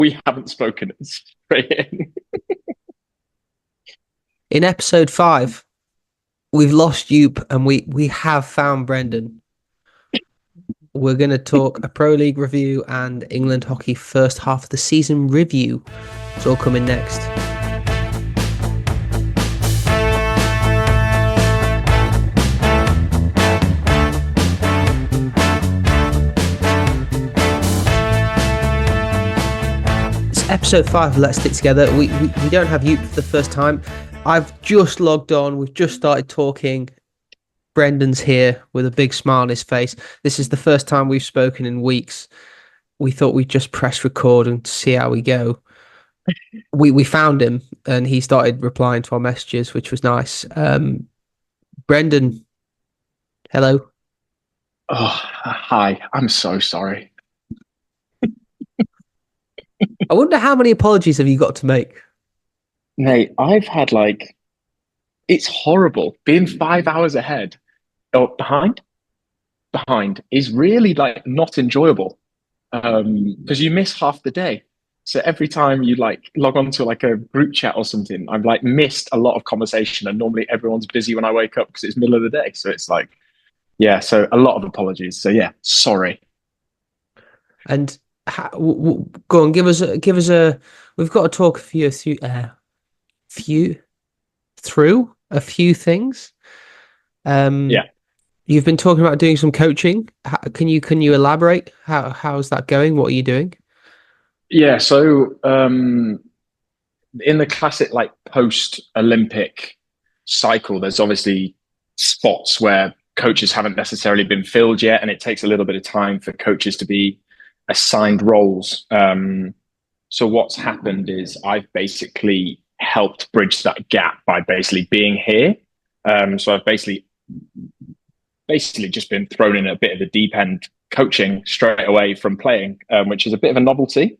We haven't spoken straight in. In episode 5, we've lost Yoop and we have found Brendan. We're going to talk a Pro League review and England hockey first half of the season review. It's all coming next. It's episode 5 of Let's Stick Together. We don't have Yoop for the first time. I've just logged on. We've just started talking. Brendan's here with a big smile on his face. This is the first time we've spoken in weeks. We thought we'd just press record and see how we go. We found him and he started replying to our messages, which was nice. Brendan, hello. Oh, hi. I'm so sorry. I wonder how many apologies have you got to make? Mate, I've had it's horrible. Being 5 hours ahead or behind is really not enjoyable. Because you miss half the day. So every time you log on to a group chat or something, I've missed a lot of conversation, and normally everyone's busy when I wake up because it's middle of the day. So it's yeah, so a lot of apologies. So yeah, sorry. And go on, give us a. We've got to talk through a few things. Yeah. You've been talking about doing some coaching. Can you elaborate? How's that going? What are you doing? Yeah, so in the classic post-Olympic cycle, there's obviously spots where coaches haven't necessarily been filled yet, and it takes a little bit of time for coaches to be assigned roles. So what's happened is I've basically helped bridge that gap by basically being here. So I've basically just been thrown in a bit of the deep end coaching straight away from playing, which is a bit of a novelty.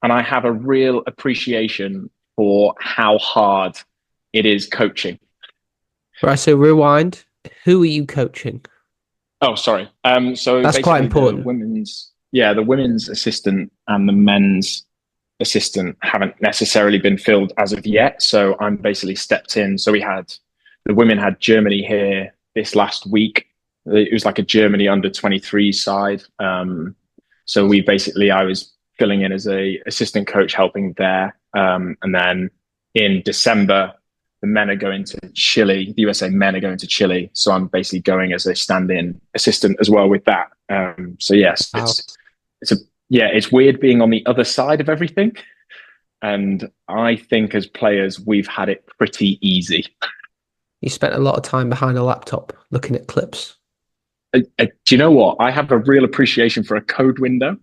And I have a real appreciation for how hard it is coaching. Right, so rewind. Who are you coaching? Oh, sorry. So that's quite important. The women's assistant and the men's assistant haven't necessarily been filled as of yet. So I'm basically stepped in. So the women had Germany here this last week. It was like a Germany under 23 side. So I was filling in as a assistant coach, helping there. And then in December, the men are going to Chile. The USA men are going to Chile. So I'm basically going as a stand-in assistant as well with that. So yes, wow. It's weird being on the other side of everything. And I think as players, we've had it pretty easy. You spent a lot of time behind a laptop looking at clips. Do you know what? I have a real appreciation for a code window.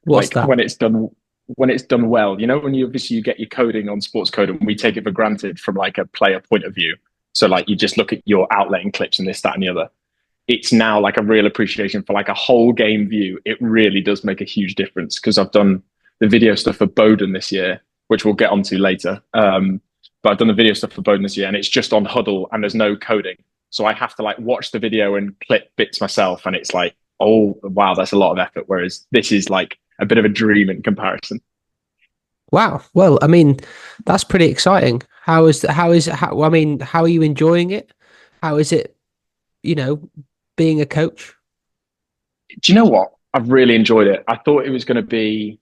What's that? When it's done well. You know, when you get your coding on Sports Code, and we take it for granted from a player point of view. So you just look at your outlet and clips and this, that, and the other. It's now a real appreciation for a whole game view. It really does make a huge difference, because I've done the video stuff for Bowden this year, which we'll get onto later. But I've done the video stuff for Bowden this year, and it's just on Huddle and there's no coding. So I have to watch the video and clip bits myself, and it's oh wow, that's a lot of effort. Whereas this is a bit of a dream in comparison. Wow. Well, I mean, that's pretty exciting. How are you enjoying it? How is it, being a coach? Do you know what? I've really enjoyed it. I thought it was going to be,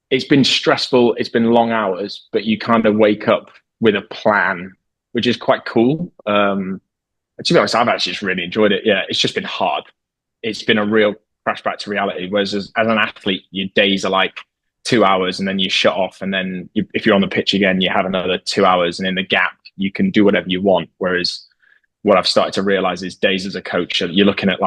it's been stressful. It's been long hours, but you kind of wake up with a plan, which is quite cool. To be honest, I've actually just really enjoyed it. Yeah, it's just been hard. It's been a real crash back to reality. Whereas as an athlete, your days are 2 hours and then you shut off. And then if you're on the pitch again, you have another 2 hours. And in the gap, you can do whatever you want. Whereas what I've started to realize is days as a coach, you're looking at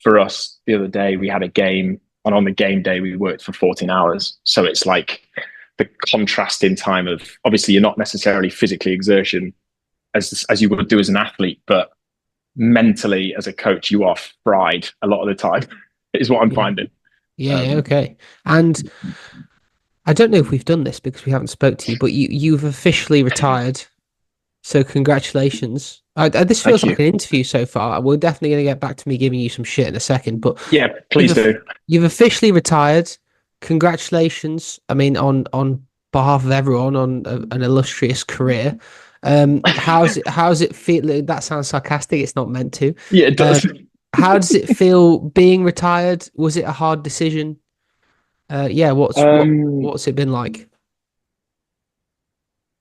for us, the other day, we had a game. And on the game day, we worked for 14 hours. So it's the contrast in time of, obviously, you're not necessarily physically exertion as you would do as an athlete, but mentally as a coach, you are fried a lot of the time, is what I'm finding. Yeah, okay. And I don't know if we've done this because we haven't spoke to you, but you've officially retired. So congratulations. This feels like an interview so far. We're definitely going to get back to me giving you some shit in a second, but yeah, please do. You've officially retired. congratulations. I mean, on behalf of everyone on an illustrious career. How's it feel? That sounds sarcastic. It's not meant to. Yeah, it Uh, does. how does it feel being retired? Was it a hard decision? Yeah, Um, what's it been like?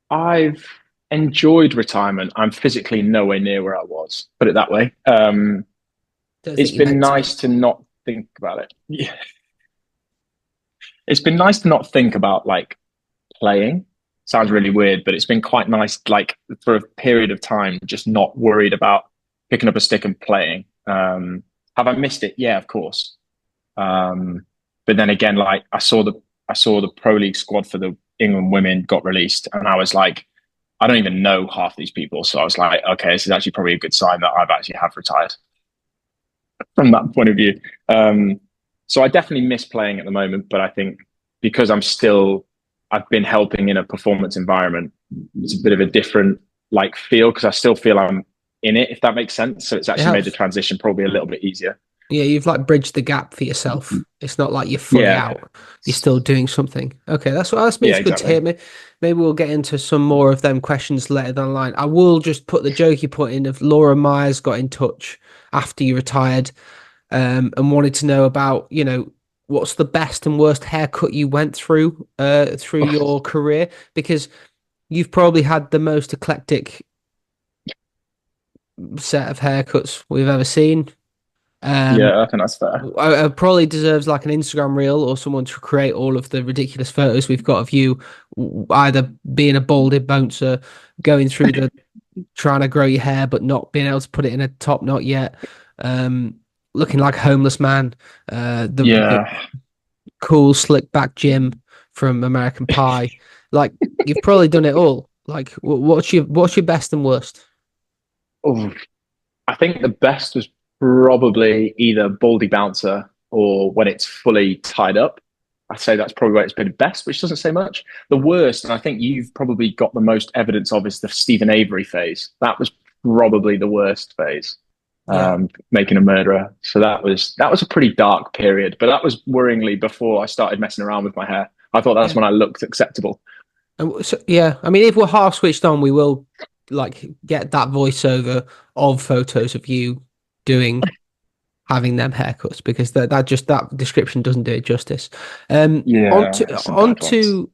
I've enjoyed retirement. I'm physically nowhere near where I was, put it that way. Don't think It's you're been meant to nice be. to not think about it. Yeah. It's been nice to not think about like playing. Sounds really weird, but it's been quite nice, like for a period of time, just not worried about picking up a stick and playing. Have I missed it? Yeah, of course. Um, but then again, like I saw the pro league squad for the England women got released, and I was like, I don't even know half these people. So I was like, okay, this is actually probably a good sign that I've actually have retired from that point of view. Um, so I definitely miss playing at the moment, but I think because I've been helping in a performance environment, it's a bit of a different like feel because I still feel I'm in it, if that makes sense. So it's It actually made the helps. transition probably a little bit easier. Yeah, you've like bridged the gap for yourself. It's not like you're fully Yeah, out. You're still doing something. Okay, that's yeah, it's good to hear. exactly. Maybe we'll get into some more of them questions later down the line. I will just put the jokey point in if Laura Myers got in touch after you retired, and wanted to know about, what's the best and worst haircut you went through your career, because you've probably had the most eclectic set of haircuts we've ever seen. Um, Yeah, I think that's fair. probably deserves like an Instagram reel or someone to create all of the ridiculous photos we've got of you either being a balded bouncer, going through the trying to grow your hair but not being able to put it in a top knot yet, um, looking like a homeless man, the Yeah. cool slick back Jim from American Pie. Like you've probably done it all. Like what's your best and worst? Oh, I think the best was probably either Baldy Bouncer or when it's fully tied up. I'd say that's probably where it's been best, which doesn't say much. The worst, and I think you've probably got the most evidence of, is the Stephen Avery phase. That was probably the worst phase, Yeah. making a murderer. So that was a pretty dark period, but that was worryingly before I started messing around with my hair. I thought that's Yeah. when I looked acceptable. And so, yeah, I mean, if we're half switched on, we will like get that voiceover of photos of you doing having them haircuts, because that description doesn't do it justice. On Yeah, to some bad ones.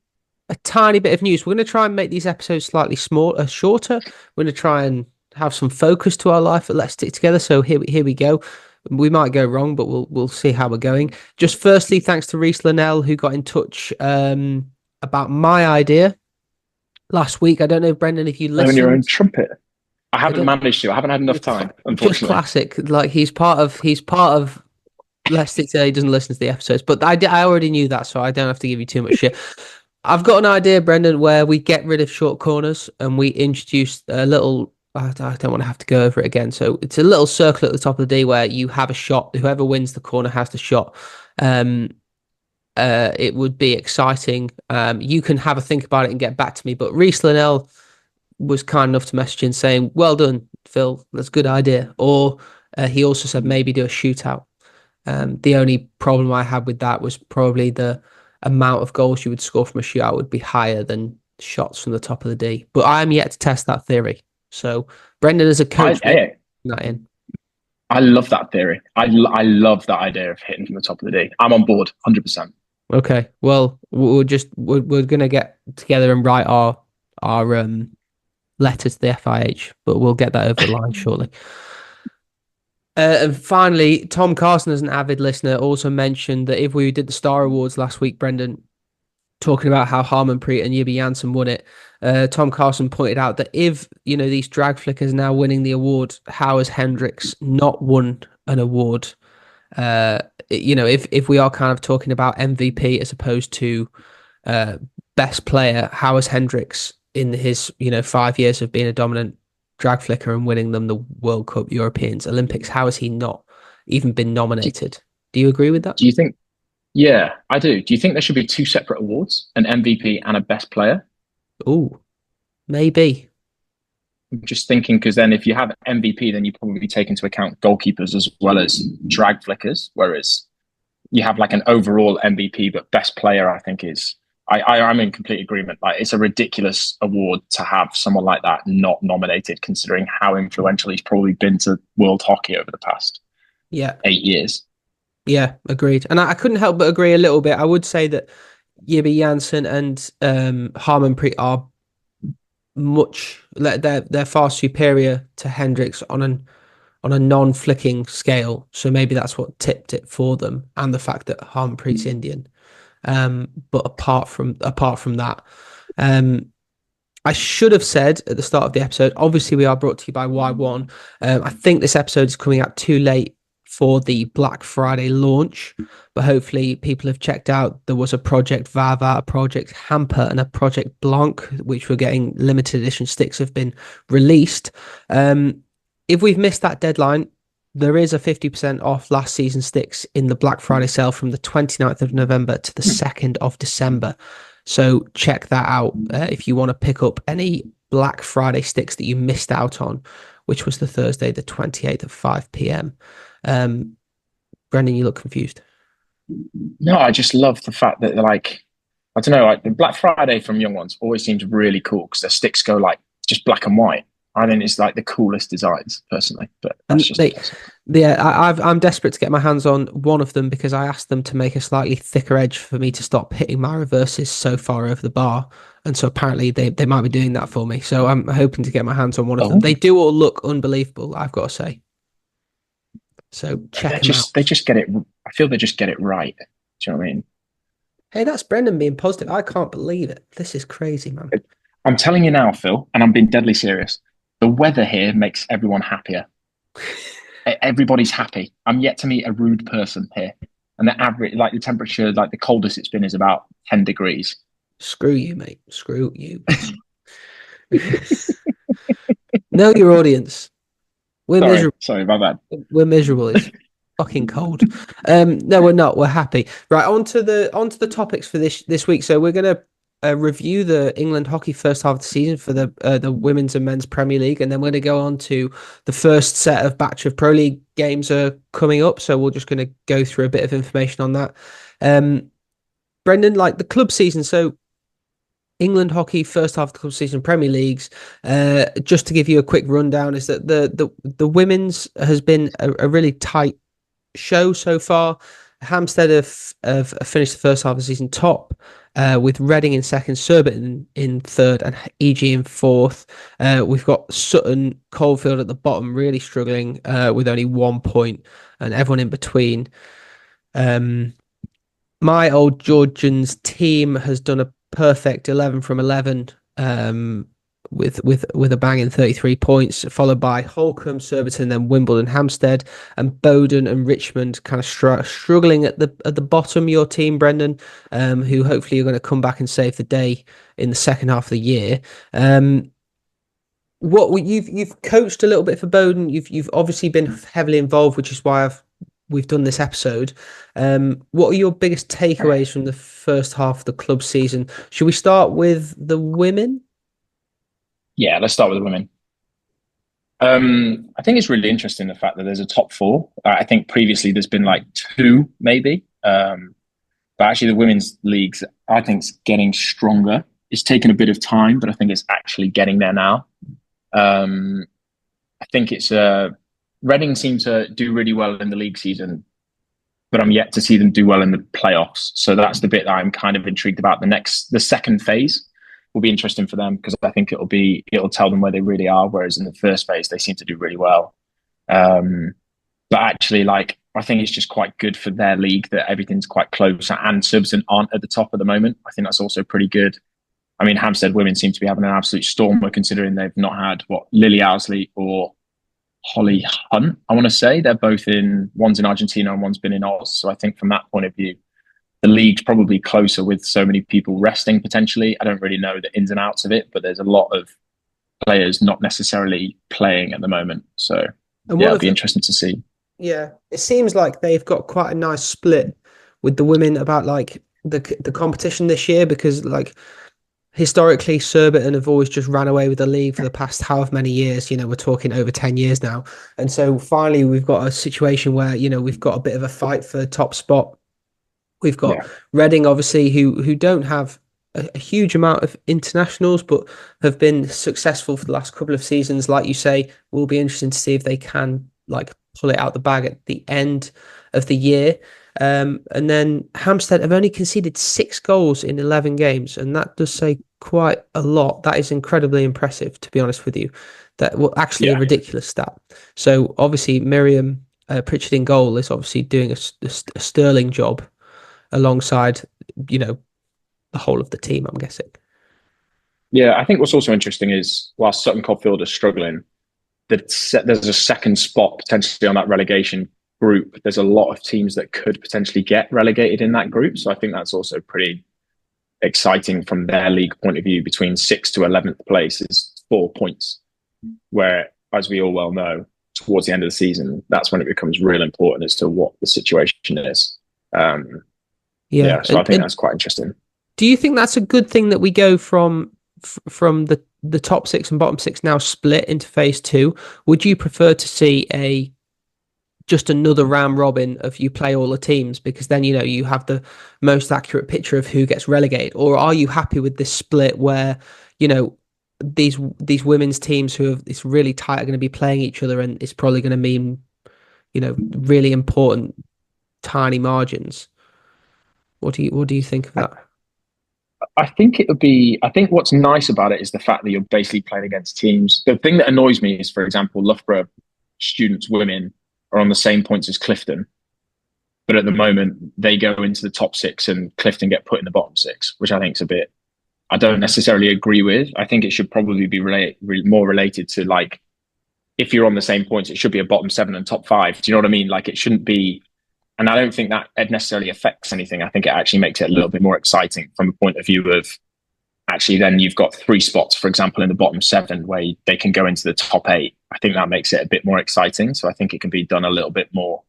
a tiny bit of news. We're going to try and make these episodes slightly shorter. We're going to try and have some focus to our life, but let's stick together. So here we go. We might go wrong, but we'll see how we're going. Just firstly, thanks to Reese Linnell who got in touch about my idea last week. I don't know, Brendan, if you Own your own listened. trumpet. I I haven't don't. managed to. I haven't had enough time, Just unfortunately. classic. Like he's part of. Let's say he doesn't listen to the episodes, but I already knew that, so I don't have to give you too much shit. I've got an idea, Brendan, where we get rid of short corners and we introduce a little. I don't want to have to go over it again. So it's a little circle at the top of the D where you have a shot. Whoever wins the corner has the shot. Um, it would be exciting. You can have a think about it and get back to me. But Reese Linnell was kind enough to message in saying, "Well done, Phil. That's a good idea." Or he also said maybe do a shootout. The only problem I had with that was probably the amount of goals you would score from a shootout would be higher than shots from the top of the D. But I'm yet to test that theory. So Brendan, as a I, coach, what I that in? I love that theory. I love that idea of hitting from the top of the D. I'm on board, 100%. Okay, well we're gonna get together and write our letter to the FIH, but we'll get that over the line shortly. And finally, Tom Carson, as an avid listener, also mentioned that if we did the Star Awards last week, Brendan, talking about how Harmanpreet and Yibi Janssen won it, Tom Carson pointed out that if, these drag flickers now winning the award, how has Hendricks not won an award? If we are kind of talking about MVP as opposed to uh, best player, how has Hendricks in his 5 years of being a dominant drag flicker and winning them the World Cup, Europeans, Olympics, how has he not even been Do, nominated? Do you agree with that? do you think? Yeah, I do. Do you think there should be two separate awards, an MVP and a best player? Oh, maybe. I'm just thinking because then if you have MVP, then you probably take into account goalkeepers as well as drag flickers. Whereas you have like an overall MVP, but best player, I think is I'm in complete agreement. Like it's a ridiculous award to have someone like that not nominated, considering how influential he's probably been to world hockey over the past Yeah, 8 years. yeah, agreed. And I couldn't help but agree a little bit. I would say that Yibby Janssen and Harmanpreet are they're far superior to Hendricks on a non-flicking scale. So maybe that's what tipped it for them, and the fact that Harmanpreet's Indian. But apart from that, I should have said at the start of the episode, obviously we are brought to you by Y1. I think this episode is coming out too late for the Black Friday launch, but hopefully people have checked out. There was a Project Vava, a Project Hamper, and a Project Blanc, which were getting limited edition sticks, have been released. If we've missed that deadline, there is a 50% off last season sticks in the Black Friday sale from the 29th of November to the 2nd of December. So check that out if you want to pick up any Black Friday sticks that you missed out on, which was the Thursday, the 28th at 5 p.m. Brendan, you look confused. No, I just love the fact that like I don't know, like the Black Friday from Young Ones always seems really cool because their sticks go like just black and white. I think it's like the coolest designs personally, but that's just I'm desperate to get my hands on one of them because I asked them to make a slightly thicker edge for me to stop hitting my reverses so far over the bar, and so apparently they might be doing that for me. So I'm hoping to get my hands on one of them. They do all look unbelievable, I've got to say. So check them out. They just get it. I feel they just get it right. Do you know what I mean? Hey, that's Brendan being positive. I can't believe it. This is crazy, man. I'm telling you now, Phil, and I'm being deadly serious. The weather here makes everyone happier. Everybody's happy. I'm yet to meet a rude person here. And the average, like the temperature, like the coldest it's been is about 10 degrees. Screw you, mate. Screw you. Know your audience. We're miserable. Sorry, my bad. We're miserable. It's fucking cold. No, we're not. We're happy. Right, on to the topics for this week. So we're gonna review the England hockey first half of the season for the women's and men's Premier League, and then we're going to go on to the first set of batch of Pro League games are coming up. So we're just going to go through a bit of information on that. Brendan, like the club season, so England hockey first half of the club season, Premier Leagues. Just to give you a quick rundown, is that the women's has been a really tight show so far. Hampstead have finished the first half of the season top, with Reading in second, Surbiton in third, and EG in fourth. We've got Sutton, Coalfield at the bottom, really struggling with only 1 point, and everyone in between. My old Georgians team has done a perfect 11 from 11 with a bang in 33 points, followed by Holcombe, Surbiton, then Wimbledon, Hampstead, and Bowden and Richmond kind of struggling at the bottom. Your team, Brendan, who hopefully you're going to come back and save the day in the second half of the year. What you've coached a little bit for Bowden. You've obviously been heavily involved, which is why we've done this episode. What are your biggest takeaways from the first half of the club season? Should we start with the women? Yeah, let's start with the women. I think it's really interesting the fact that there's a top four. I think previously there's been like two, maybe. But actually the women's leagues, I think, is getting stronger. It's taken a bit of time, but I think it's actually getting there now. I think it's Reading seem to do really well in the league season, but I'm yet to see them do well in the playoffs. So that's the bit that I'm kind of intrigued about. The second phase will be interesting for them because I think it'll tell them where they really are. Whereas in the first phase, they seem to do really well. But actually, like, I think it's just quite good for their league that everything's quite close and Surbiton aren't at the top at the moment. I think that's also pretty good. I mean, Hampstead women seem to be having an absolute stormer considering they've not had Lily Owsley or Holly Hunt, I want to say. They're both one's in Argentina and one's been in Oz. So I think from that point of view, the league's probably closer with so many people resting potentially. I don't really know the ins and outs of it, but there's a lot of players not necessarily playing at the moment. So yeah, it'll be interesting to see. Yeah, it seems like they've got quite a nice split with the women about like the competition this year, because like historically Surbiton have always just ran away with the league for the past however many years. You know, we're talking over 10 years now. And so finally we've got a situation where, you know, we've got a bit of a fight for top spot We've got Yeah, Reading, obviously, who don't have a huge amount of internationals, but have been successful for the last couple of seasons. Like you say, will be interesting to see if they can like pull it out the bag at the end of the year. And then Hampstead have only conceded 6 goals in 11 games, and that does say quite a lot. That is incredibly impressive, to be honest with you. That well, actually a yeah, ridiculous stat. So obviously Miriam Pritchard in goal is obviously doing a sterling job alongside, you know, the whole of the team, I'm guessing. yeah. I think what's also interesting is while Sutton Coldfield is struggling, there's a second spot potentially on that relegation group. There's a lot of teams that could potentially get relegated in that group. So I think that's also pretty exciting from their league point of view. Between 6th to 11th place is 4 points, where, as we all well know, towards the end of the season, that's when it becomes real important as to what the situation is. Yeah, Yeah, so I think that's quite interesting. do you think that's a good thing that we go from the top six and bottom six now split into phase two? Would you prefer to see a just another round robin of you play all the teams because then you know you have the most accurate picture of who gets relegated, or are you happy with this split where you know these women's teams who have it's really tight are going to be playing each other and it's probably going to mean you know really important tiny margins? What do you think of that? I think it would be. I think what's nice about it is the fact that you're basically playing against teams. The thing that annoys me is, for example, Loughborough students women are on the same points as Clifton, but at the moment they go into the top six and Clifton get put in the bottom six, which I think is a bit. I don't necessarily agree with. I think it should probably be more related to like if you're on the same points, it should be a bottom seven and top five. Do you know what I mean? Like it shouldn't be. And I don't think that it necessarily affects anything. I think it actually makes it a little bit more exciting from a point of view of actually then you've got 3 spots, for example, in the bottom seven where they can go into the top eight. I think that makes it a bit more exciting. So I think it can be done a little bit more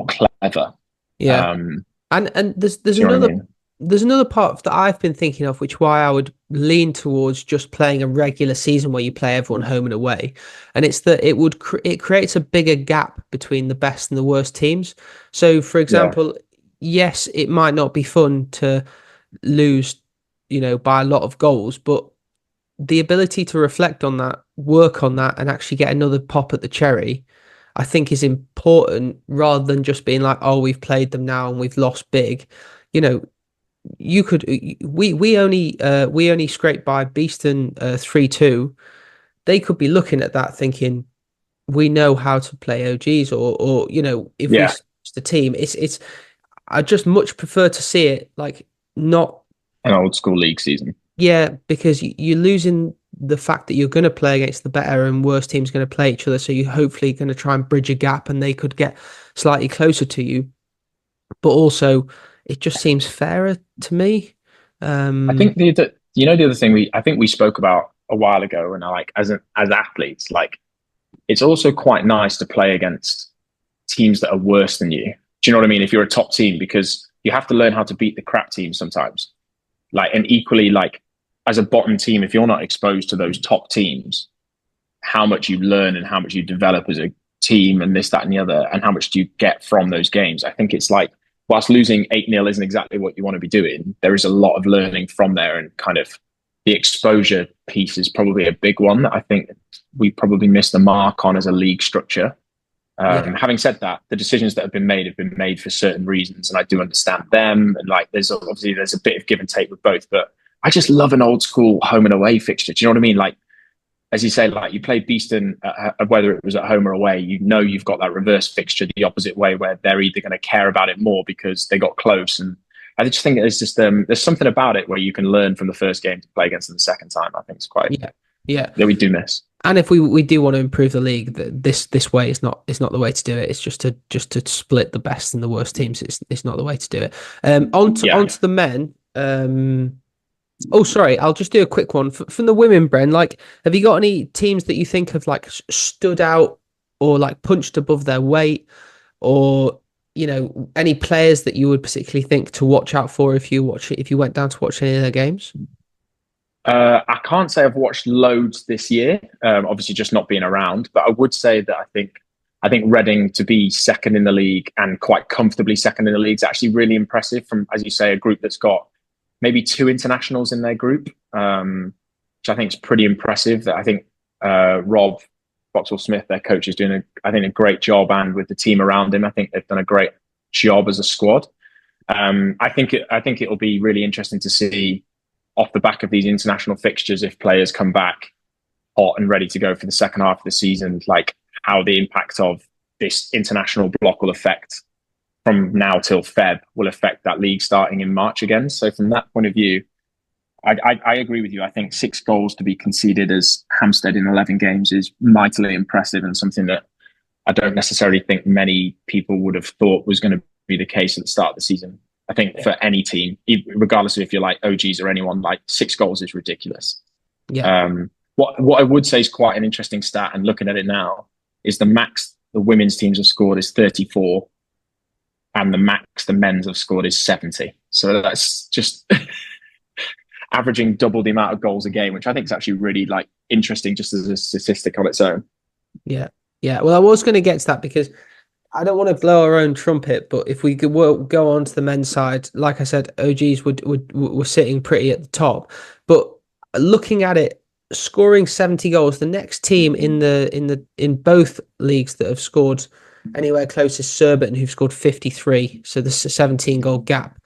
clever. Yeah. And there's You know what I another mean? there's another part that I've been thinking of, which why I would lean towards just playing a regular season where you play everyone home and away, and it's that it creates a bigger gap between the best and the worst teams. So, for Yeah. example, yes, it might not be fun to lose, you know, by a lot of goals, but the ability to reflect on that, work on that, and actually get another pop at the cherry, I think is important rather than just being like, oh, we've played them now and we've lost big. You know, you could we only scraped by Beeston 3-2. They could be looking at that thinking we know how to play OGs or you know if we Yeah. switch the team it's I just much prefer to see it like not An old school league season. yeah because you're losing the fact that you're going to play against the better and worse teams going to play each other, so you're hopefully going to try and bridge a gap and they could get slightly closer to you, but also it just seems fairer to me. I um think the other thing I think we spoke about a while ago, and I like as athletes, like it's also quite nice to play against teams that are worse than you. Do you know what I mean? If you're a top team, because you have to learn how to beat the crap teams sometimes. Like, and equally, like as a bottom team, if you're not exposed to those top teams, how much you learn and how much you develop as a team and this, that, and the other, and how much do you get from those games? I think it's like, whilst losing 8-0 isn't exactly what you want to be doing, there is a lot of learning from there, and kind of the exposure piece is probably a big one that I think we probably missed the mark on as a league structure. yeah Having said that, the decisions that have been made for certain reasons, and I do understand them. And like, there's a bit of give and take with both, but I just love an old school home and away fixture. Do you know what I mean? Like, as you say, like you play Beeston, whether it was at home or away, you know you've got that reverse fixture the opposite way, where they're either going to care about it more because they got close. And I just think there's something about it where you can learn from the first game to play against them the second time. I think it's quite yeah yeah that we do miss. And if we do want to improve the league, this way is not the way to do it. It's just to split the best and the worst teams. It's not the way to do it. Onto the men. Oh, sorry. I'll just do a quick one from the women, Bren. Like, have you got any teams that you think have like stood out or like punched above their weight, or you know any players that you would particularly think to watch out for if you went down to watch any of their games? I can't say I've watched loads this year, obviously just not being around, but I would say that I think Reading to be second in the league and quite comfortably second in the league is actually really impressive from, as you say, a group that's got maybe 2 internationals in their group, which I think is pretty impressive. I think Rob Boxall-Smith, their coach, is doing, a great job, and with the team around him, I think they've done a great job as a squad. I think it'll be really interesting to see off the back of these international fixtures if players come back hot and ready to go for the second half of the season, like how the impact of this international block will affect from now till Feb will affect that league starting in March again. So from that point of view, I agree with you. I think 6 goals to be conceded as Hampstead in 11 games is mightily impressive, and something that I don't necessarily think many people would have thought was going to be the case at the start of the season. I think for any team, regardless of if you're like OGs or anyone, like 6 goals is ridiculous. Yeah. What I would say is quite an interesting stat, and looking at it now, is the max the women's teams have scored is 34, and the max the men's have scored is 70. So that's just averaging double the amount of goals a game, which I think is actually really like interesting just as a statistic on its own. Yeah. Well, I was going to get to that because I don't want to blow our own trumpet, but if we could go on to the men's side, like I said, OGs were sitting pretty at the top. But looking at it, scoring 70 goals, the next team in both leagues that have scored anywhere close is Surbiton, who've scored 53. So there's a 17 goal gap.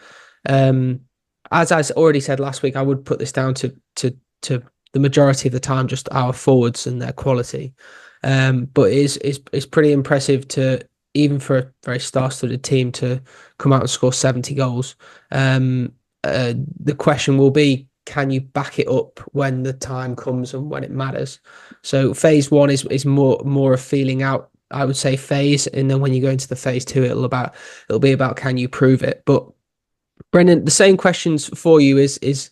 As I already said last week, I would put this down to the majority of the time just our forwards and their quality. But it's pretty impressive to, even for a very star-studded team, to come out and score 70 goals. The question will be, can you back it up when the time comes and when it matters? So phase 1 is more a feeling out, I would say, phase, and then when you go into the phase 2, it'll be about can you prove it. But Brendan, the same questions for you is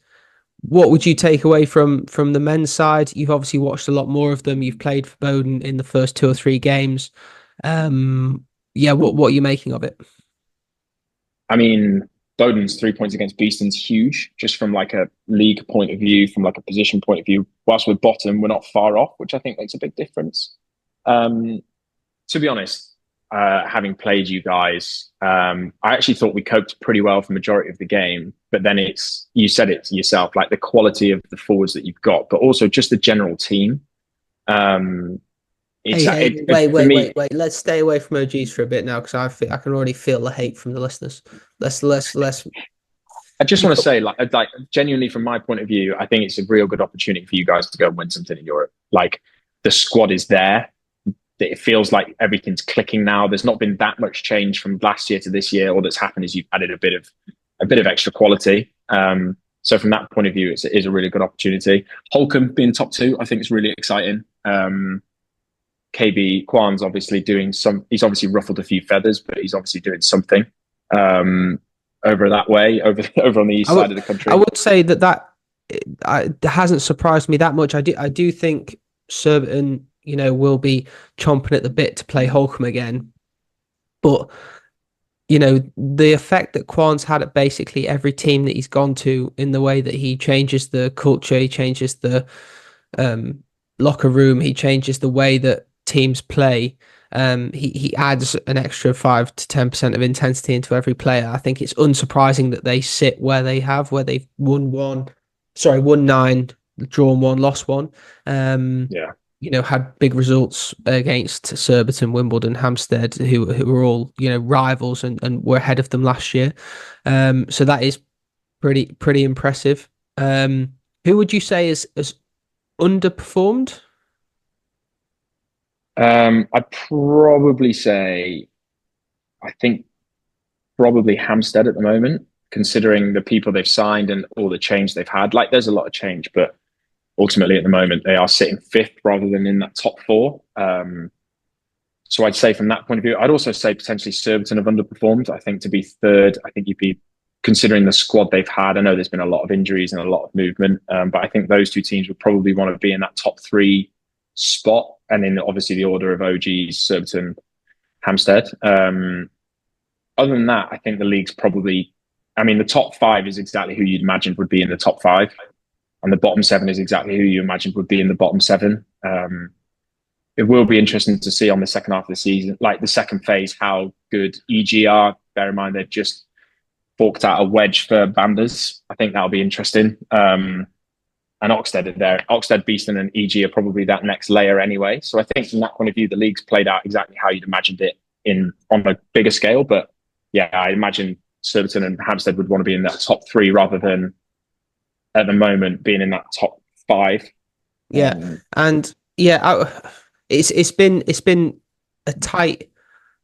what would you take away from the men's side? You've obviously watched a lot more of them. You've played for Bowden in the first 2 or 3 games. What are you making of it? I mean, Bowden's 3 points against Beeston's huge, just from like a league point of view, from like a position point of view. Whilst we're bottom, we're not far off, which I think makes a big difference. To be honest, having played you guys, I actually thought we coped pretty well for the majority of the game. But then you said it yourself, like the quality of the forwards that you've got, but also just the general team. Wait. Let's stay away from OGs for a bit now, because I can already feel the hate from the listeners. Let's. I just want to say, like genuinely, from my point of view, I think it's a real good opportunity for you guys to go and win something in Europe. Like the squad is there. It feels like everything's clicking now. There's not been that much change from last year to this year. All that's happened is you've added a bit of extra quality. So from that point of view, it is a really good opportunity. Holcombe being top 2, I think is really exciting. KB Kwan's obviously he's obviously ruffled a few feathers, but he's obviously doing something over that way, over on the east side of the country. I would say that hasn't surprised me that much. I do think Surbiton, will be chomping at the bit to play Holcombe again. But, the effect that Kwan's had at basically every team that he's gone to, in the way that he changes the culture, he changes the locker room, he changes the way that teams play. He adds an extra 5 to 10% of intensity into every player. I think it's unsurprising that they sit where they have, where they've won 9, drawn 1, lost 1. Had big results against Surbiton, Wimbledon, Hampstead, who were all, rivals and were ahead of them last year. So that is pretty impressive. Who would you say is underperformed? I'd probably say, I think probably Hampstead at the moment, considering the people they've signed and all the change they've had. Like, there's a lot of change, but ultimately at the moment they are sitting 5th rather than in that top 4. So I'd say from that point of view, I'd also say potentially Surbiton have underperformed. I think to be 3rd, I think you'd be considering the squad they've had. I know there's been a lot of injuries and a lot of movement, but I think those 2 teams would probably want to be in that top 3 spot, and in obviously the order of OGs, Surbiton, Hampstead. Other than that, I think the league's probably, the top 5 is exactly who you'd imagined would be in the top 5, and the bottom 7 is exactly who you imagined would be in the bottom 7. it will be interesting to see on the second half of the season, like the second phase, how good EG are. Bear in mind they've just forked out a wedge for Banders. I think that'll be interesting. And Oxted are there. Oxted, Beeston, and EG are probably that next layer anyway. So I think from that point of view, the league's played out exactly how you'd imagined it on a bigger scale. But yeah, I imagine Surbiton and Hampstead would want to be in that top three rather than at the moment being in that top five. Yeah, and yeah, it's been a tight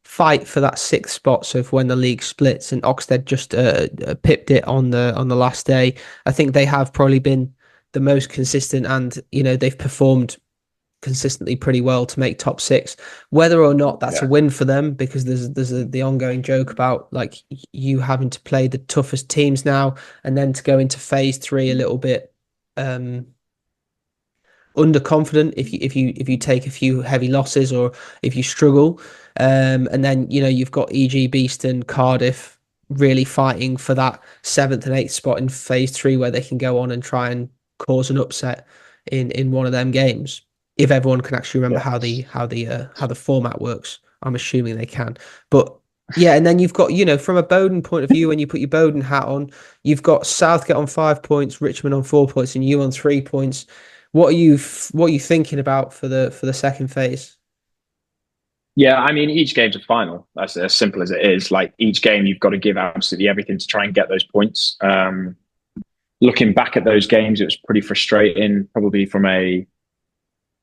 fight for that sixth spot. So when the league splits and Oxted just pipped it on the last day, I think they have probably been the most consistent, and they've performed consistently pretty well to make top six. Whether or not that's a win for them, because there's the ongoing joke about like you having to play the toughest teams now, and then to go into phase three a little bit underconfident if you take a few heavy losses or if you struggle, and then you've got EG, Beeston, Cardiff really fighting for that 7th and 8th spot in phase three, where they can go on and try and cause an upset in one of them games, if everyone can actually remember how the format works. I'm assuming they can, but yeah. And then you've got, from a Bowden point of view, when you put your Bowden hat on, you've got Southgate on 5 points, Richmond on 4 points, and you on 3 points. What are you thinking about for the second phase? Yeah, I mean, each game's a final. That's as simple as it is. Like each game, you've got to give absolutely everything to try and get those points. Looking back at those games, it was pretty frustrating, probably from a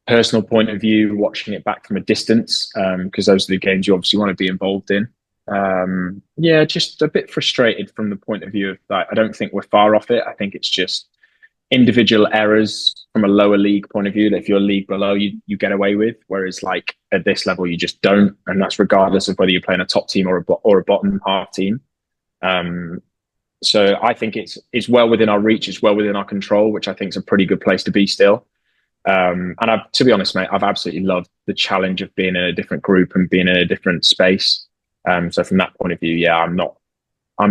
personal point of view, watching it back from a distance, because those are the games you obviously want to be involved in. Yeah, just a bit frustrated from the point of view of that. I don't think we're far off it. I think it's just individual errors from a lower league point of view that if you're a league below, you get away with, whereas like at this level you just don't, and that's regardless of whether you're playing a top team or a bottom half team. So I think it's well within our reach, it's well within our control, which I think is a pretty good place to be still. And to be honest, mate, I've absolutely loved the challenge of being in a different group and being in a different space. So from that point of view, yeah, I'm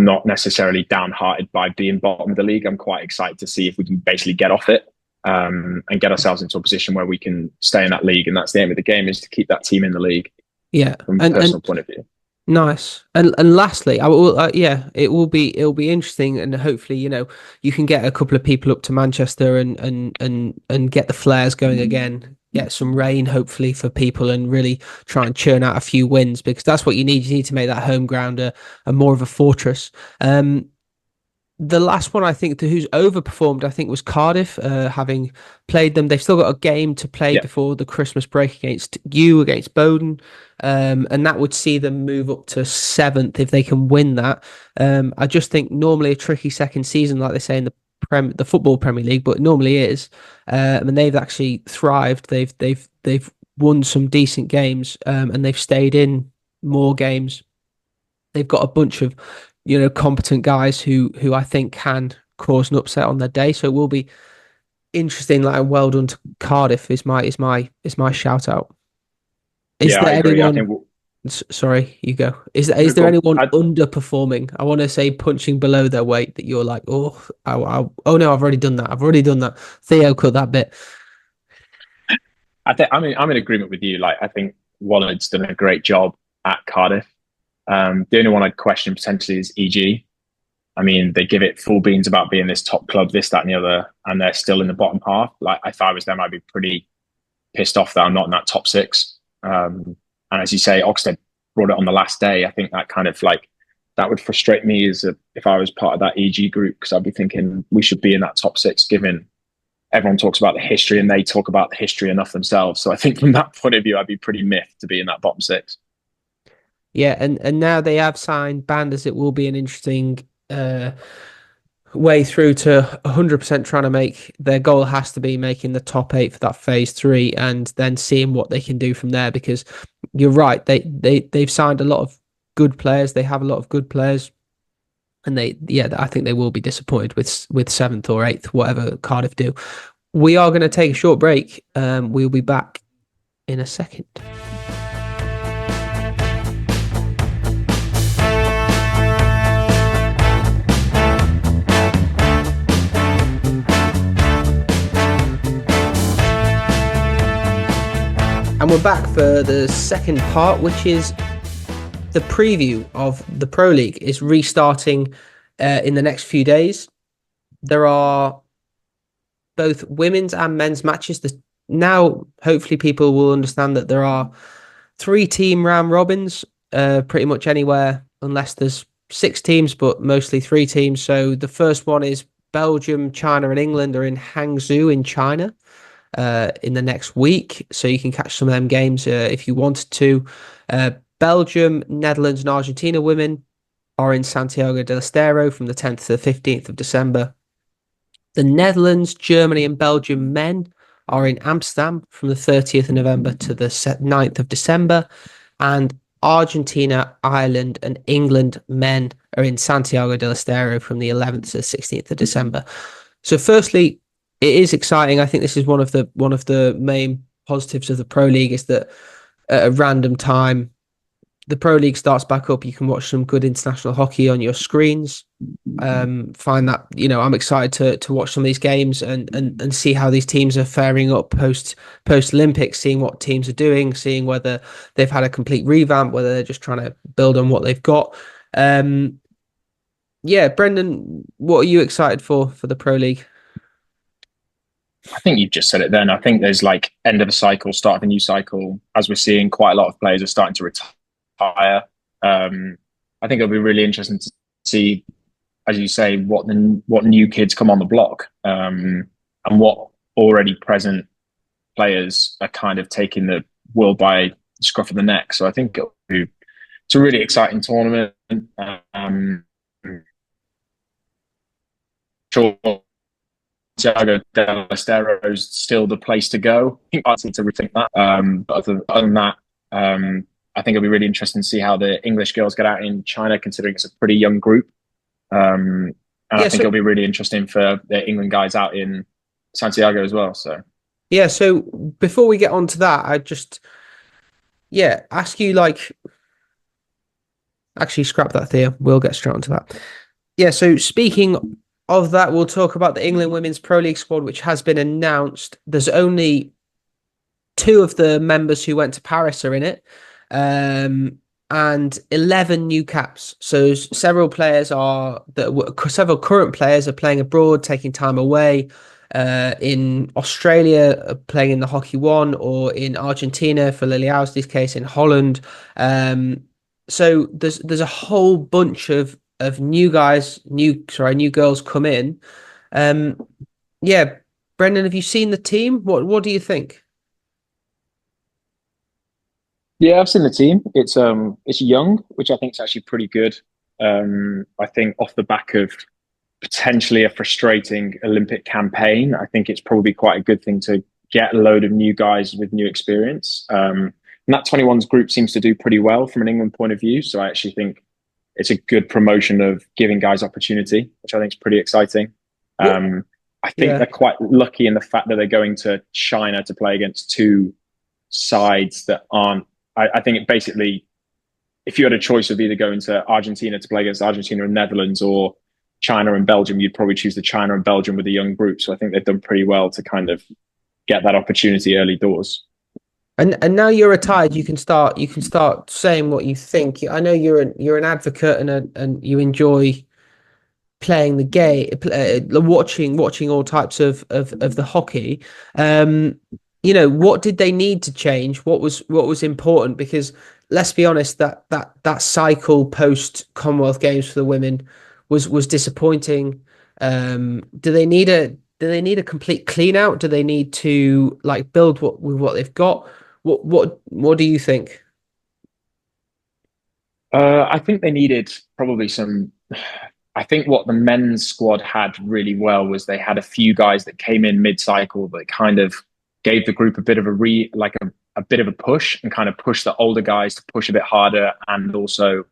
not necessarily downhearted by being bottom of the league. I'm quite excited to see if we can basically get off it, and get ourselves into a position where we can stay in that league. And that's the aim of the game, is to keep that team in the league. Yeah, from a personal point of view. Nice. And lastly, I will it'll be interesting, and hopefully you can get a couple of people up to Manchester and get the flares going again, get some rain hopefully for people, and really try and churn out a few wins, because that's what you need to make that home ground a more of a fortress. The last one I think who's overperformed, I think, was Cardiff, having played them. They've still got a game to play before the Christmas break against Bowden, and that would see them move up to 7th if they can win that. I just think normally a tricky second season, like they say in the Football Premier League, but normally is. And they've actually thrived. They've won some decent games, and they've stayed in more games. They've got a bunch of competent guys who I think can cause an upset on their day. So it will be interesting. Like, well done to Cardiff is my shout out. Is there anyone? Sorry, you go. Is there anyone underperforming? I want to say punching below their weight that you're like, oh no, I've already done that. Theo, cut that bit. I'm in agreement with you. Like, I think Wallard's done a great job at Cardiff. The only one I'd question potentially is EG. I mean, they give it full beans about being this top club, this, that, and the other, and they're still in the bottom half. Like, if I was them, I'd be pretty pissed off that I'm not in that top six. And as you say, Oxted brought it on the last day. I think that kind of like, that would frustrate me if I was part of that EG group, because I'd be thinking we should be in that top six, given everyone talks about the history and they talk about the history enough themselves. So I think from that point of view, I'd be pretty miffed to be in that bottom six. Yeah, and now they have signed Banders. It will be an interesting way through to 100% trying to make their goal has to be making the top 8 for that phase 3, and then seeing what they can do from there. Because you're right, they've signed a lot of good players. They have a lot of good players, and I think they will be disappointed with 7th or 8th, whatever Cardiff do. We are going to take a short break. We'll be back in a second. And And we're back for the second part, which is the preview of the Pro League. Is restarting in the next few days. There are both women's and men's matches. Now, hopefully, people will understand that there are 3-team round robins pretty much anywhere, unless there's 6 teams, but mostly 3 teams. So the first one is Belgium, China, and England are in Hangzhou in China in the next week. So you can catch some of them games if you wanted to. Belgium, Netherlands, and Argentina women are in Santiago del Estero from the 10th to the 15th of December. The Netherlands, Germany, and Belgium men are in Amsterdam from the 30th of November to the 9th of December. And Argentina, Ireland, and England men are in Santiago del Estero from the 11th to the 16th of December. So firstly, it is exciting. I think this is one of the main positives of the Pro League, is that at a random time, the Pro League starts back up. You can watch some good international hockey on your screens. Find that, I'm excited to watch some of these games and see how these teams are faring up post Olympics, seeing what teams are doing, seeing whether they've had a complete revamp, whether they're just trying to build on what they've got. Brendan, what are you excited for the Pro League? I think you've just said it then. I think there's like end of a cycle, start of a new cycle. As we're seeing, quite a lot of players are starting to retire. I think it'll be really interesting to see, as you say, what new kids come on the block, and what already present players are kind of taking the world by the scruff of the neck. So I think it's a really exciting tournament. Sure, Santiago del Estero is still the place to go. I think I need to rethink that. But other than that, I think it'll be really interesting to see how the English girls get out in China, considering it's a pretty young group. And I think it'll be really interesting for the England guys out in Santiago as well. So before we get on to that, I just ask you, actually scrap that, Thea. We'll get straight onto that. So speaking of that, we'll talk about the England Women's Pro League squad, which has been announced. There's only 2 of the members who went to Paris are in it. And 11 new caps. So several current players are playing abroad, taking time away. In Australia, playing in the Hockey One, or in Argentina for Lily Owsley's case, in Holland. So there's a whole bunch of new guys, new girls come in. Brendan, have you seen the team? What do you think? Yeah, I've seen the team. It's young, which I think is actually pretty good. I think off the back of potentially a frustrating Olympic campaign, I think it's probably quite a good thing to get a load of new guys with new experience. And that 21s group seems to do pretty well from an England point of view. So I actually think it's a good promotion of giving guys opportunity, which I think is pretty exciting. I think they're quite lucky in the fact that they're going to China to play against 2 sides that aren't. I think it basically, if you had a choice of either going to Argentina to play against Argentina and Netherlands, or China and Belgium, you'd probably choose the China and Belgium with a young group. So I think they've done pretty well to kind of get that opportunity early doors. And now you're retired, you can start saying what you think. I know you're an advocate and you enjoy playing the game, watching all types of the hockey. What did they need to change? What was important? Because let's be honest, that cycle post Commonwealth Games for the women was disappointing. Do they need a complete clean out? Do they need to build with what they've got? What do you think? I think they needed probably some. I think what the men's squad had really well was they had a few guys that came in mid-cycle that kind of gave the group a bit of a bit of a push, and kind of pushed the older guys to push a bit harder, and also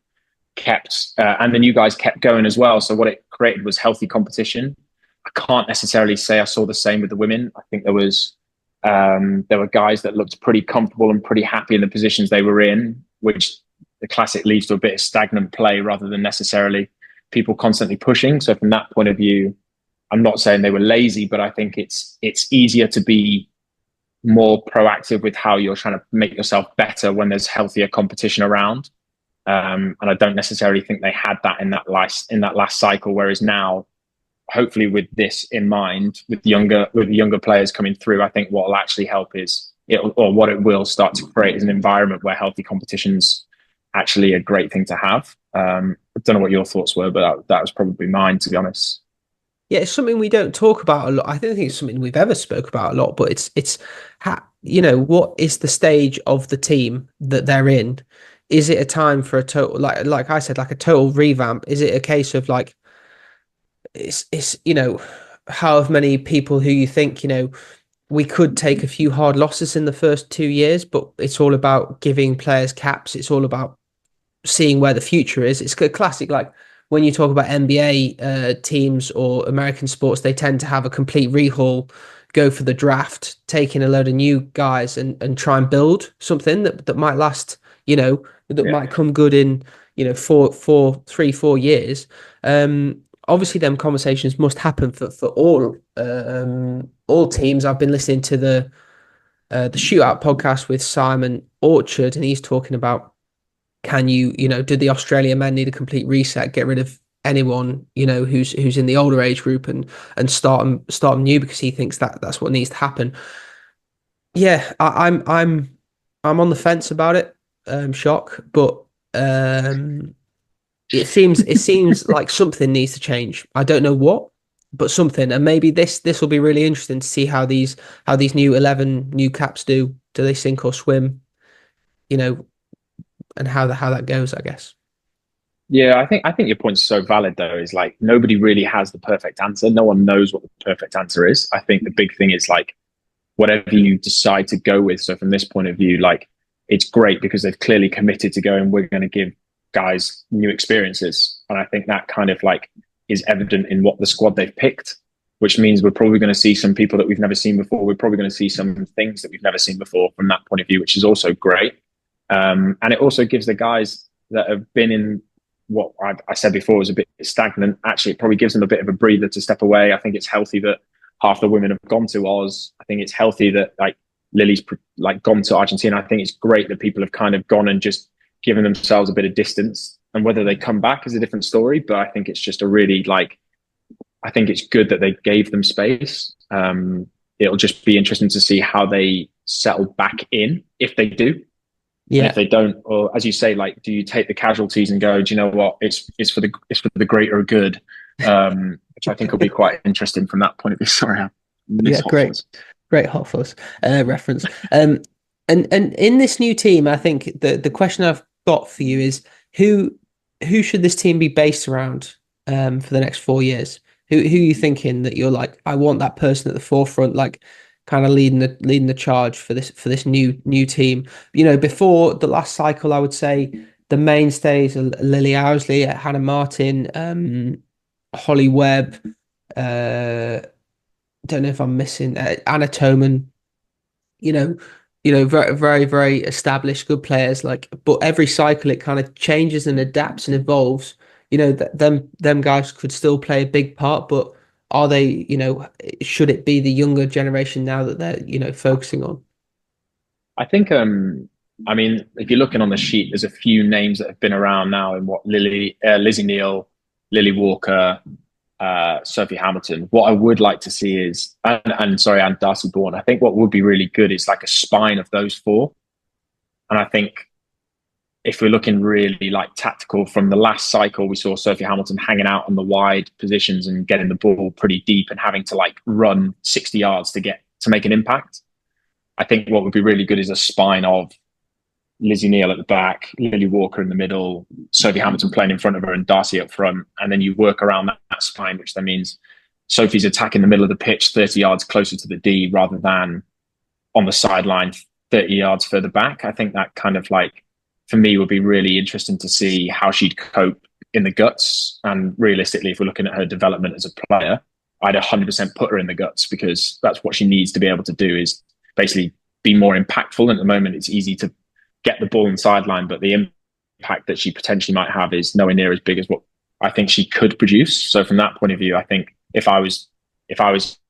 kept and the new guys kept going as well. So what it created was healthy competition. I can't necessarily say I saw the same with the women. I think there were guys that looked pretty comfortable and pretty happy in the positions they were in, which the classic leads to a bit of stagnant play rather than necessarily people constantly pushing. So from that point of view, I'm not saying they were lazy, but I think it's easier to be more proactive with how you're trying to make yourself better when there's healthier competition around. And I don't necessarily think they had that in that last cycle. Whereas now, hopefully, with this in mind, with the younger players coming through, I think what will actually help is what it will start to create is an environment where healthy competition's actually a great thing to have. I don't know what your thoughts were, but that was probably mine, to be honest. Yeah, it's something we don't talk about a lot. I don't think it's something we've ever spoke about a lot, but what is the stage of the team that they're in? Is it a time for a total, like I said, like a total revamp? Is it a case of like it's however many people who you think, we could take a few hard losses in the first 2 years, but it's all about giving players caps. It's all about seeing where the future is. It's a classic, like when you talk about NBA teams or American sports, they tend to have a complete rehaul, go for the draft, take in a load of new guys and try and build something that might last, that might come good in, 4 years. Obviously, them conversations must happen for all teams. I've been listening to the Shootout podcast with Simon Orchard, and he's talking about, can you, do the Australia men need a complete reset, get rid of anyone, who's in the older age group and start them new, because he thinks that's what needs to happen. Yeah, I'm on the fence about it, Shock, but it seems like something needs to change. I don't know what, but something, and maybe this will be really interesting to see how these new 11 new caps do. Do they sink or swim? And how that goes, I guess. Yeah, I think your point's so valid though, is like nobody really has the perfect answer. No one knows what the perfect answer is. I think the big thing is like whatever you decide to go with. So from this point of view, like it's great because they've clearly committed to going, we're going to give guys new experiences. And I think that kind of like is evident in what the squad they've picked, which means we're probably going to see some people that we've never seen before. We're probably going to see some things that we've never seen before from that point of view, which is also great. And it also gives the guys that have been in what I said before was a bit stagnant. Actually, it probably gives them a bit of a breather to step away. I think it's healthy that half the women have gone to Oz. I think it's healthy that like Lily's like gone to Argentina. I think it's great that people have kind of gone and just given themselves a bit of distance. And whether they come back is a different story. But I think it's just a really I think it's good that they gave them space. It'll just be interesting to see how they settle back in, if they do. Yeah. And if they don't, or as you say, like, do you take the casualties and go, do you know what? It's for the greater good, which I think will be quite interesting from that point of view. Sorry, great Hot Fuzz reference. And in this new team, I think the question I've got for you is who should this team be based around for the next 4 years? Who are you thinking that you're like, I want that person at the forefront, like kind of leading the charge for this new team? Before the last cycle, I would say the mainstays are Lily Owsley, Hannah Martin, Holly Webb. Don't know if I'm missing Anna Toman. Very, very, very established, good players. But every cycle it kind of changes and adapts and evolves. Them guys could still play a big part, but are they, should it be the younger generation now that they're, focusing on? I think, I mean, if you're looking on the sheet, there's a few names that have been around now in what Lizzie Neal, Lily Walker, Sophie Hamilton. What I would like to see is, and Darcy Bourne. I think what would be really good is like a spine of those four. And I think if we're looking really like tactical, from the last cycle, we saw Sophie Hamilton hanging out on the wide positions and getting the ball pretty deep and having to like run 60 yards to make an impact. I think what would be really good is a spine of Lizzie Neal at the back, Lily Walker in the middle, Sophie Hamilton playing in front of her and Darcy up front. And then you work around that spine, which then means Sophie's attacking the middle of the pitch 30 yards closer to the D rather than on the sideline 30 yards further back. I think that kind of like, for me, would be really interesting to see how she'd cope in the guts. And realistically, if we're looking at her development as a player, I'd 100% put her in the guts, because that's what she needs to be able to do, is basically be more impactful. And at the moment, it's easy to get the ball in the sideline, but the impact that she potentially might have is nowhere near as big as what I think she could produce. So from that point of view, I think if I was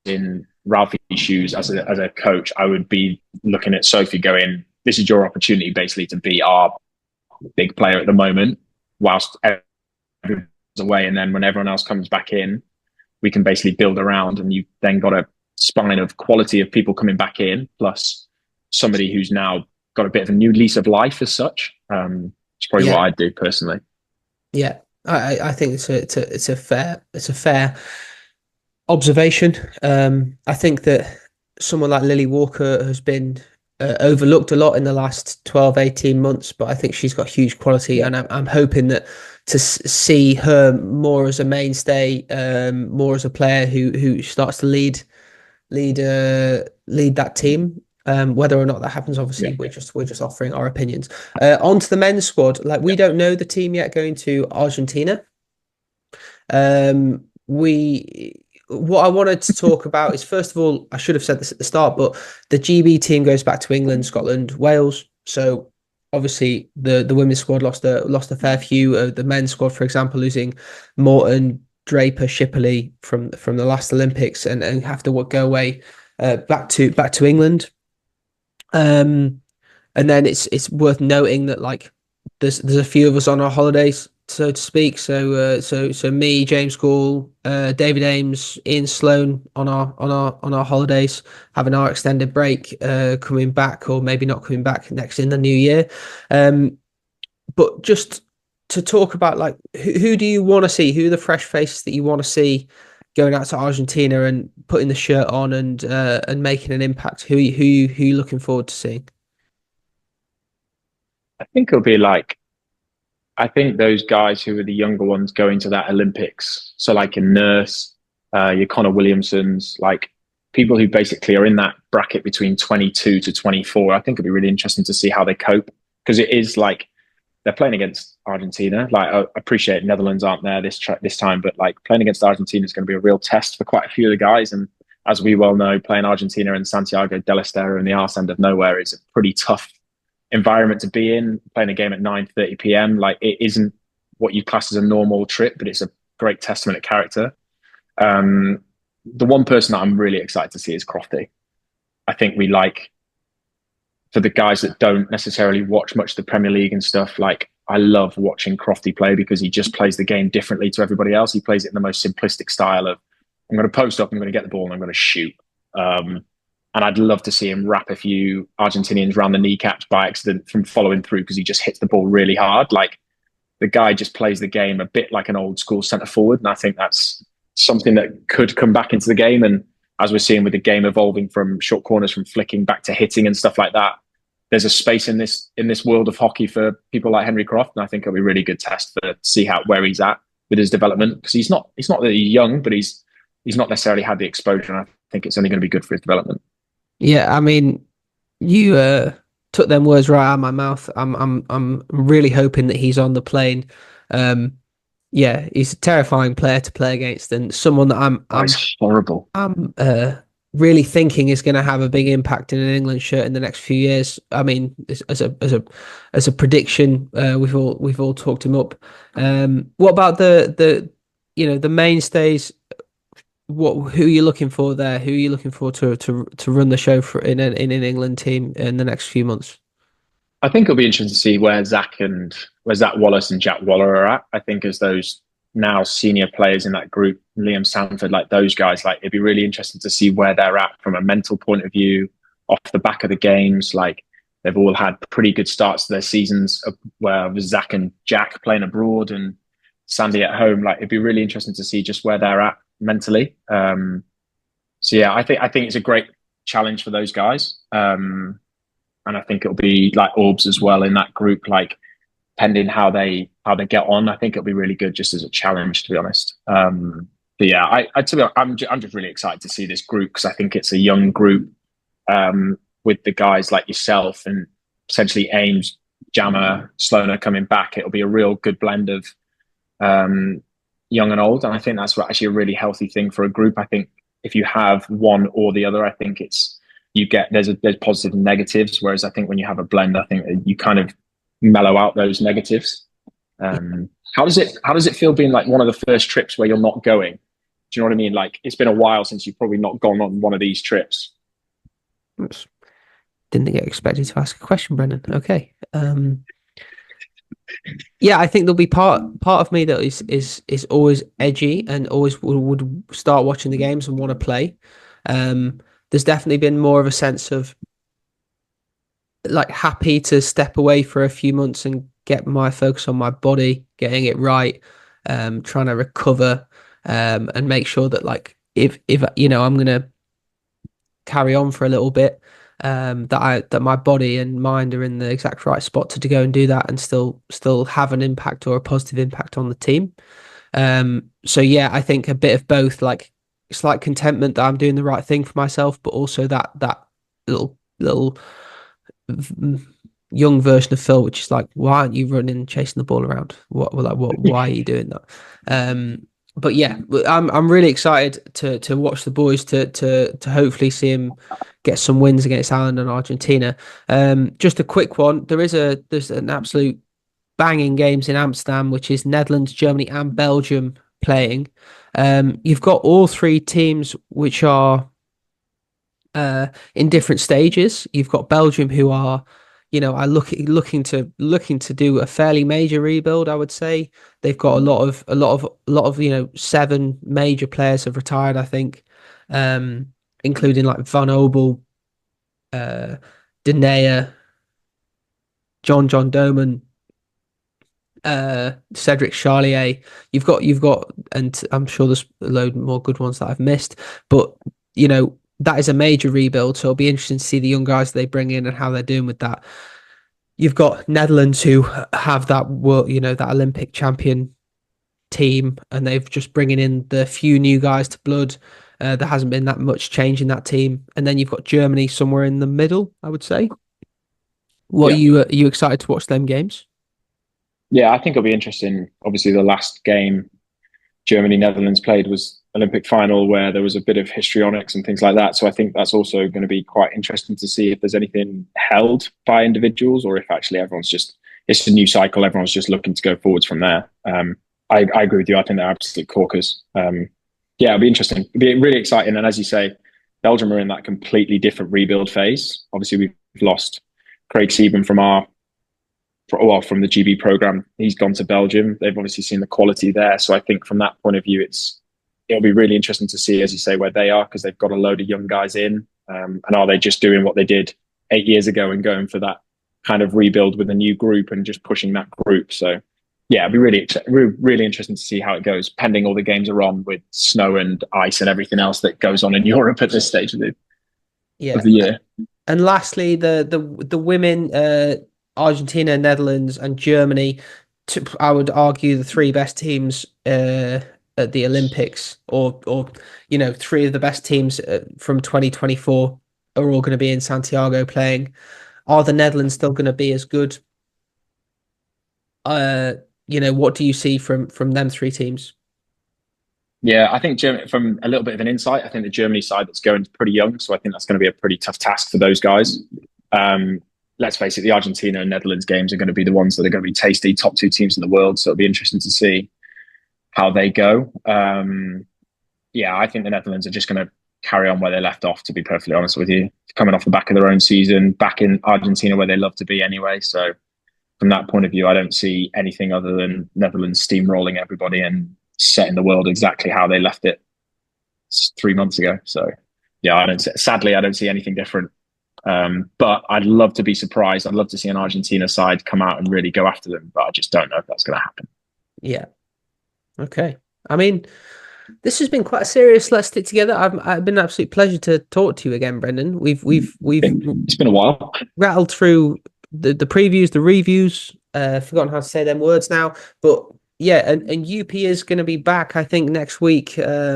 in Ralphie shoes as a coach, I would be looking at Sophie going, this is your opportunity basically to be our big player at the moment whilst everyone's away. And then when everyone else comes back in, we can basically build around, and you've then got a spine of quality of people coming back in, plus somebody who's now got a bit of a new lease of life as such. It's probably what I'd do personally. Yeah, I think it's a fair observation. I think that someone like Lily Walker has been overlooked a lot in the last 12, 18 months, but I think she's got huge quality, and I'm hoping that to see her more as a mainstay, more as a player who starts to lead that team. Whether or not that happens, obviously, we're just offering our opinions. On to the men's squad. Like, we don't know the team yet going to Argentina. What I wanted to talk about is, first of all, I should have said this at the start, but the GB team goes back to England, Scotland, Wales. So obviously the women's squad lost a fair few. The men's squad, for example, losing Morton, Draper, Shipley from the last Olympics, and have to go away back to England. And then it's worth noting that, like, there's a few of us on our holidays, so to speak. So me, James Gall, David Ames, Ian Sloan on our holidays, having our extended break, coming back, or maybe not coming back next in the new year. But just to talk about, like, who do you want to see? Who are the fresh faces that you want to see going out to Argentina and putting the shirt on and making an impact? Who you looking forward to seeing? I think it'll be I think those guys who are the younger ones going to that Olympics. So like a Nurse, your Connor Williamsons, like people who basically are in that bracket between 22 to 24. I think it'll be really interesting to see how they cope, because it is like they're playing against Argentina. Like, I appreciate Netherlands aren't there this time, but like playing against Argentina is going to be a real test for quite a few of the guys. And as we well know, playing Argentina in Santiago del Estero in the arse end of nowhere is a pretty tough environment to be in. Playing a game at 9:30 p.m, like, it isn't what you class as a normal trip, but it's a great testament of character. The one person that I'm really excited to see is Crofty. I think for the guys that don't necessarily watch much of the Premier League and stuff, like, I love watching Crofty play because he just plays the game differently to everybody else. He plays it in the most simplistic style of, I'm going to post up, I'm going to get the ball, and I'm going to shoot. And I'd love to see him wrap a few Argentinians around the kneecaps by accident from following through, because he just hits the ball really hard. Like, the guy just plays the game a bit like an old school centre forward. And I think that's something that could come back into the game. And as we're seeing with the game evolving from short corners, from flicking back to hitting and stuff like that, there's a space in this world of hockey for people like Henry Croft. And I think it'll be a really good test to see where he's at with his development, because he's not that he's young, but he's not necessarily had the exposure. And I think it's only going to be good for his development. Yeah, I mean, you took them words right out of my mouth. I'm really hoping that he's on the plane. Yeah, he's a terrifying player to play against, and someone that I'm horrible. I'm really thinking is going to have a big impact in an England shirt in the next few years. I mean, as a prediction, we've all talked him up. What about the mainstays? Who are you looking for there? Who are you looking for to run the show in an England team in the next few months? I think it'll be interesting to see where Zach Wallace and Jack Waller are at. I think as those now senior players in that group, Liam Sanford, like those guys, like, it'd be really interesting to see where they're at from a mental point of view, off the back of the games. Like, they've all had pretty good starts to their seasons, where Zach and Jack playing abroad and Sandy at home. Like, it'd be really interesting to see just where they're at mentally. So yeah, I think it's a great challenge for those guys. And I think it'll be like Orbs as well in that group, like, pending how they get on. I think it'll be really good just as a challenge, to be honest. But yeah, I'm just really excited to see this group, because I think it's a young group, with the guys like yourself and potentially Ames, Jammer, Sloaner coming back. It'll be a real good blend of young and old, and I think that's actually a really healthy thing for a group. I think if you have one or the other, I think there's positives and negatives. Whereas I think when you have a blend, I think you kind of mellow out those negatives. How does it feel being like one of the first trips where you're not going? Do you know what I mean? Like, it's been a while since you've probably not gone on one of these trips. Oops. Didn't get expected to ask a question, Brendan. Okay. Yeah, I think there'll be part of me that is always edgy and always would start watching the games and want to play. There's definitely been more of a sense of like happy to step away for a few months and get my focus on my body, getting it right, trying to recover, and make sure that like if I'm gonna carry on for a little bit, that my body and mind are in the exact right spot to go and do that and still have an impact or a positive impact on the team. So yeah, I think a bit of both, like slight contentment that I'm doing the right thing for myself, but also that little young version of Phil, which is like, why aren't you running, chasing the ball around? Why are you doing that? But yeah, I'm really excited to watch the boys to hopefully see him get some wins against Ireland and Argentina. Just a quick one. There's an absolute banging games in Amsterdam, which is Netherlands, Germany, and Belgium playing. You've got all three teams which are in different stages. You've got Belgium, who are, are looking to do a fairly major rebuild. I would say they've got a lot of 7 major players have retired. I think, including like Van Obel, Denayer, John Doman, Cedric Charlier. You've got, and I'm sure there's a load more good ones that I've missed, but that is a major rebuild. So it'll be interesting to see the young guys they bring in and how they're doing with that. You've got Netherlands, who have that world, that Olympic champion team, and they've just bringing in the few new guys to blood. There hasn't been that much change in that team. And then you've got Germany somewhere in the middle, I would say. Are you excited to watch them games? Yeah, I think it'll be interesting. Obviously, the last game Germany-Netherlands played was Olympic final, where there was a bit of histrionics and things like that. So I think that's also going to be quite interesting to see if there's anything held by individuals, or if actually it's a new cycle. Everyone's just looking to go forwards from there. I agree with you. I think they're absolute corkers. Yeah, it'll be interesting. It'll be really exciting. And as you say, Belgium are in that completely different rebuild phase. Obviously, we've lost Craig Sieben from the GB program. He's gone to Belgium. They've obviously seen the quality there. So I think from that point of view, it'll be really interesting to see, as you say, where they are, because they've got a load of young guys in. And are they just doing what they did 8 years ago and going for that kind of rebuild with a new group and just pushing that group? So yeah, it'll be really interesting to see how it goes, pending all the games are on with snow and ice and everything else that goes on in Europe at this stage of the year. And lastly, the women, Argentina, Netherlands, and Germany. I would argue the 3 best teams at the Olympics, or 3 of the best teams from 2024 are all going to be in Santiago playing. Are the Netherlands still going to be as good? What do you see from them 3 teams? Yeah, I think Germany, from a little bit of an insight, I think the Germany side that's going is pretty young, so I think that's going to be a pretty tough task for those guys. Let's face it, the Argentina and Netherlands games are going to be the ones that are going to be tasty, top 2 teams in the world. So it'll be interesting to see how they go. Yeah, I think the Netherlands are just going to carry on where they left off, to be perfectly honest with you. Coming off the back of their own season, back in Argentina where they love to be anyway. So from that point of view, I don't see anything other than Netherlands steamrolling everybody and setting the world exactly how they left it 3 months ago. So yeah, sadly, I don't see anything different. But I'd love to be surprised. I'd love to see an Argentina side come out and really go after them, but I just don't know if that's going to happen. Yeah. Okay. I mean, this has been quite a serious Let's Stick Together. I've been an absolute pleasure to talk to you again, Brendan. It's been a while. Rattled through the previews, the reviews. Forgotten how to say them words now, but yeah, and UP is going to be back, I think, next week.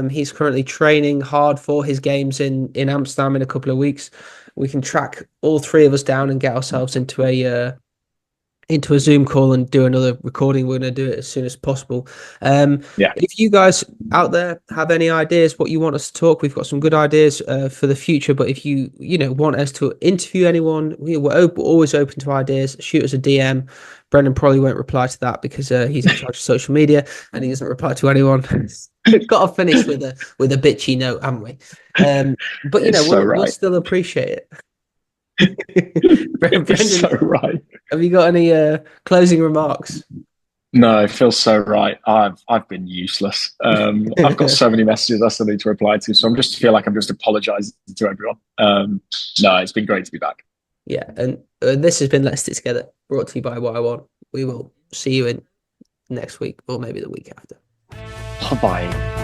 He's currently training hard for his games in Amsterdam in a couple of weeks. We can track all 3 of us down and get ourselves into a into a Zoom call and do another recording. We're going to do it as soon as possible. Yeah. If you guys out there have any ideas what you want us to talk, we've got some good ideas for the future. But if you want us to interview anyone, we're always open to ideas. Shoot us a DM. Brendan probably won't reply to that because he's in charge of social media and he doesn't reply to anyone. Got to finish with a bitchy note, haven't we? But we'll still appreciate it. Brendan, It's so right. Have you got any closing remarks? No, it feels so right. I've been useless. I've got so many messages I still need to reply to, so I'm just feel like I'm just apologising to everyone. No, it's been great to be back. Yeah, and this has been Let's Stick Together, brought to you by What I Want. We will see you in next week or maybe the week after. Bye.